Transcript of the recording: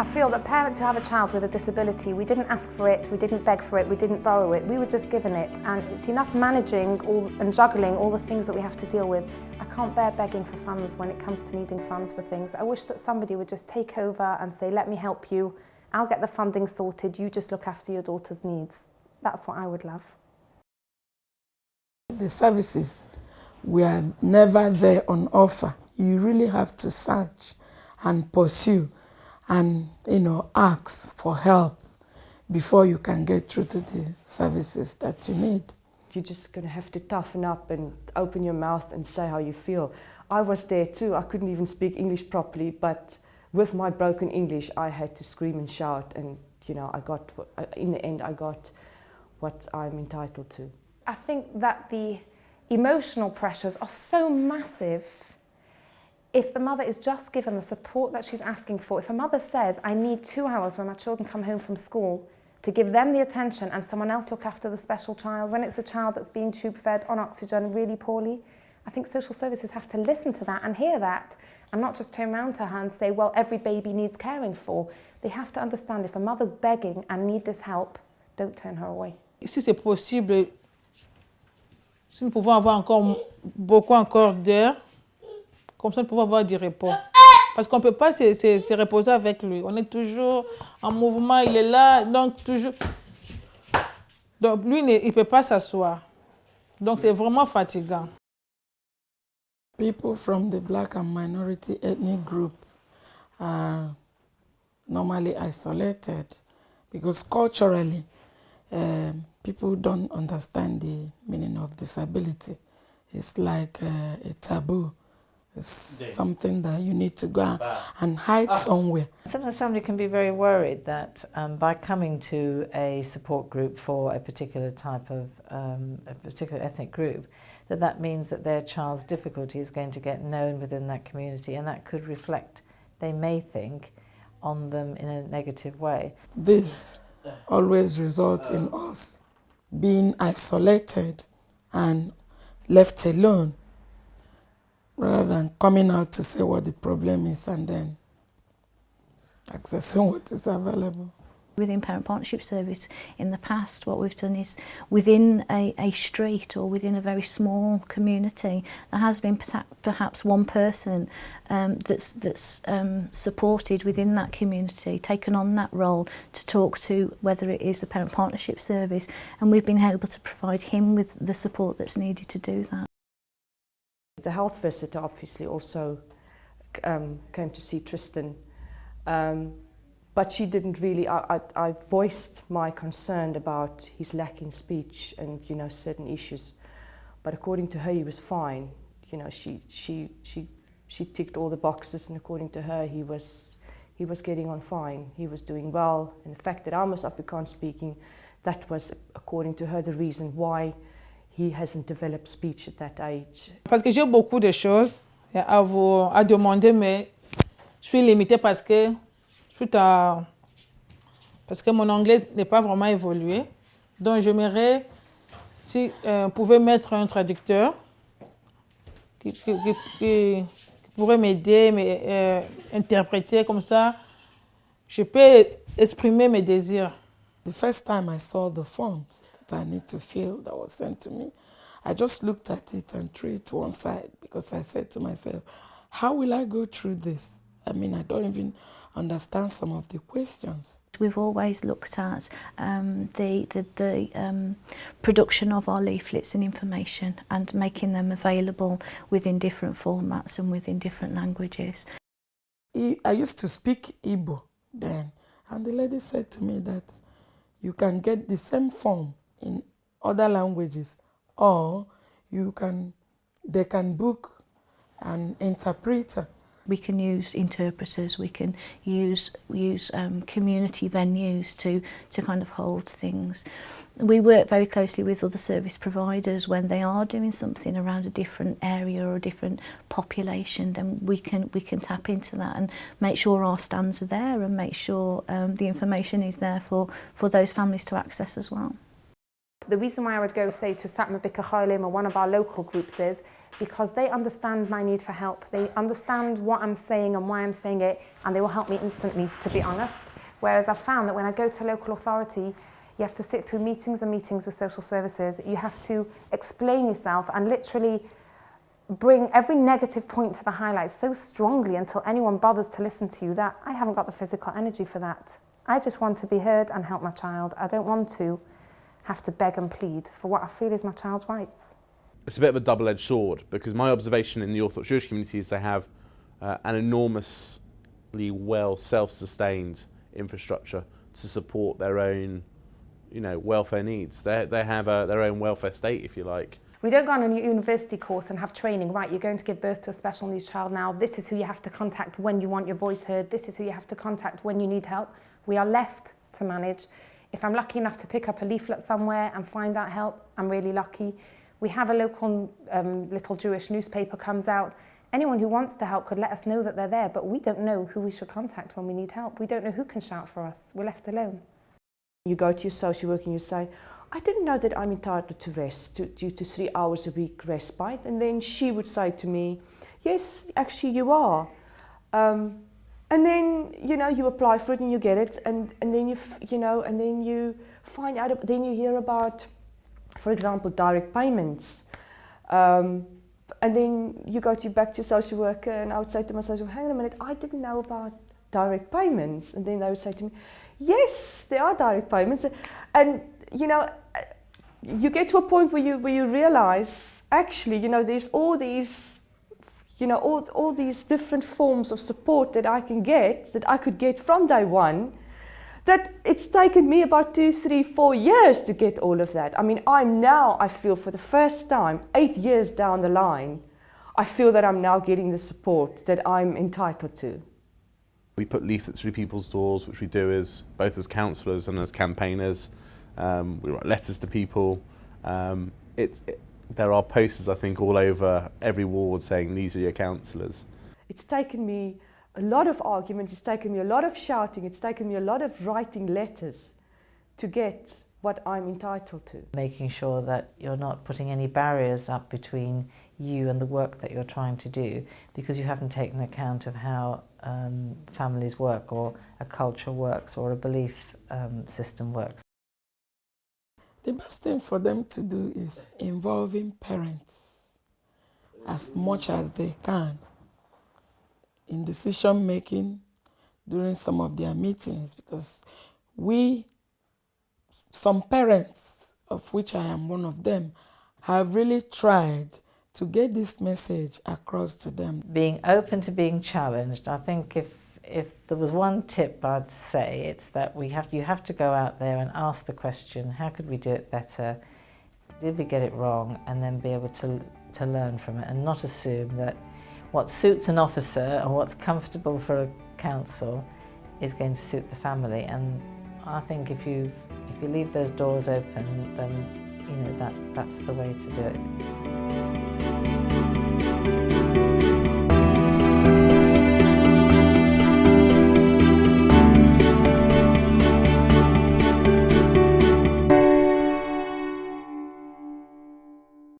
I feel that parents who have a child with a disability, we didn't ask for it, we didn't beg for it, we didn't borrow it, we were just given it, and it's enough managing and juggling all the things that we have to deal with. I can't bear begging for funds when it comes to needing funds for things. I wish that somebody would just take over and say, let me help you, I'll get the funding sorted, you just look after your daughter's needs. That's what I would love. The services were never there on offer. You really have to search and pursue and, ask for help before you can get through to the services that you need. You're just going to have to toughen up and open your mouth and say how you feel. I was there too. I couldn't even speak English properly, but with my broken English, I had to scream and shout, and in the end, I got what I'm entitled to. I think that the emotional pressures are so massive. If the mother is just given the support that she's asking for, if a mother says, I need 2 hours when my children come home from school to give them the attention and someone else look after the special child, when it's a child that's being tube fed on oxygen really poorly, I think social services have to listen to that and hear that and not just turn around to her and say, well, every baby needs caring for. They have to understand if a mother's begging and need this help, don't turn her away. Si c'est possible, si nous pouvons avoir beaucoup d'heures, comme ça nous pouvons avoir du repos. Parce qu'on ne peut pas se reposer avec lui. On est toujours en mouvement, il est là, donc toujours. Donc lui, il ne peut pas s'asseoir. Donc c'est vraiment fatigant. People from the black and minority ethnic group are normally isolated because culturally, people don't understand the meaning of disability. It's like a taboo. It's something that you need to go and hide somewhere. Sometimes family can be very worried that by coming to a support group for a particular type of, a particular ethnic group, that means that their child's difficulty is going to get known within that community, and that could reflect, they may think, on them in a negative way. This always results in us being isolated and left alone, rather than coming out to say what the problem is and then accessing what is available. Within Parent Partnership Service, in the past, what we've done is within a street or within a very small community, there has been perhaps one person that's supported within that community, taken on that role to talk to whether it is the Parent Partnership Service, and we've been able to provide him with the support that's needed to do that. The health visitor obviously also came to see Tristan, but she didn't really. I voiced my concern about his lacking speech and certain issues, but according to her he was fine. She ticked all the boxes, and according to her he was getting on fine. He was doing well, and the fact that I was Afrikaans speaking, that was according to her the reason why he hasn't developed speech at that age. Parce que j'ai beaucoup de choses à demander, mais je suis limitée parce que mon anglais n'est pas vraiment évolué. Donc j'aimerais si on pouvait mettre un traducteur qui pourrait m'aider, interpréter comme ça, je peux exprimer mes désirs. The first time I saw the forms that I need to fill that was sent to me, I just looked at it and threw it to one side because I said to myself, how will I go through this? I mean, I don't even understand some of the questions. We've always looked at the production of our leaflets and information and making them available within different formats and within different languages. I used to speak Igbo then, and the lady said to me that you can get the same form in other languages, or they can book an interpreter. We can use interpreters, we can use community venues to kind of hold things. We work very closely with other service providers when they are doing something around a different area or a different population. Then we can tap into that and make sure our stands are there and make sure the information is there for those families to access as well. The reason why I would go, say, to Satma Bika Khalim or one of our local groups is because they understand my need for help. They understand what I'm saying and why I'm saying it, and they will help me instantly, to be honest. Whereas I've found that when I go to local authority, you have to sit through meetings and meetings with social services. You have to explain yourself and literally bring every negative point to the highlight so strongly until anyone bothers to listen to you that I haven't got the physical energy for that. I just want to be heard and help my child. I don't want to have to beg and plead for what I feel is my child's rights. It's a bit of a double-edged sword, because my observation in the Orthodox Jewish community is they have an enormously well self-sustained infrastructure to support their own, welfare needs. They have their own welfare state, if you like. We don't go on a university course and have training, right, you're going to give birth to a special needs child now, this is who you have to contact when you want your voice heard, this is who you have to contact when you need help. We are left to manage. If I'm lucky enough to pick up a leaflet somewhere and find that help, I'm really lucky. We have a local little Jewish newspaper comes out. Anyone who wants to help could let us know that they're there, but we don't know who we should contact when we need help. We don't know who can shout for us. We're left alone. You go to your social worker and you say, I didn't know that I'm entitled to rest, due to 3 hours a week respite. And then she would say to me, yes, actually you are. And then, you apply for it and you get it. And then and then you find out, then you hear about, for example, direct payments. And then you go back to your social worker, and I would say to my social worker, hang on a minute, I didn't know about direct payments. And then they would say to me, yes, there are direct payments. And, you get to a point where you realize, actually, there's all these, all these different forms of support that I could get from day one, that it's taken me about 2, 3, 4 years to get all of that. I mean, I feel for the first time, 8 years down the line, I feel that I'm now getting the support that I'm entitled to. We put leaflets through people's doors, which we do both as counsellors and as campaigners. We write letters to people. There are posters, I think, all over every ward saying, these are your counsellors. It's taken me a lot of arguments, it's taken me a lot of shouting, it's taken me a lot of writing letters to get what I'm entitled to. Making sure that you're not putting any barriers up between you and the work that you're trying to do, because you haven't taken account of how families work, or a culture works, or a belief system works. The best thing for them to do is involving parents as much as they can in decision making during some of their meetings, because some parents, of which I am one of them, have really tried to get this message across to them. Being open to being challenged. I think if there was one tip I'd say, it's that you have to go out there and ask the question, how could we do it better? Did we get it wrong? And then be able to learn from it, and not assume that what suits an officer or what's comfortable for a council is going to suit the family. And I think if you leave those doors open, then that's the way to do it.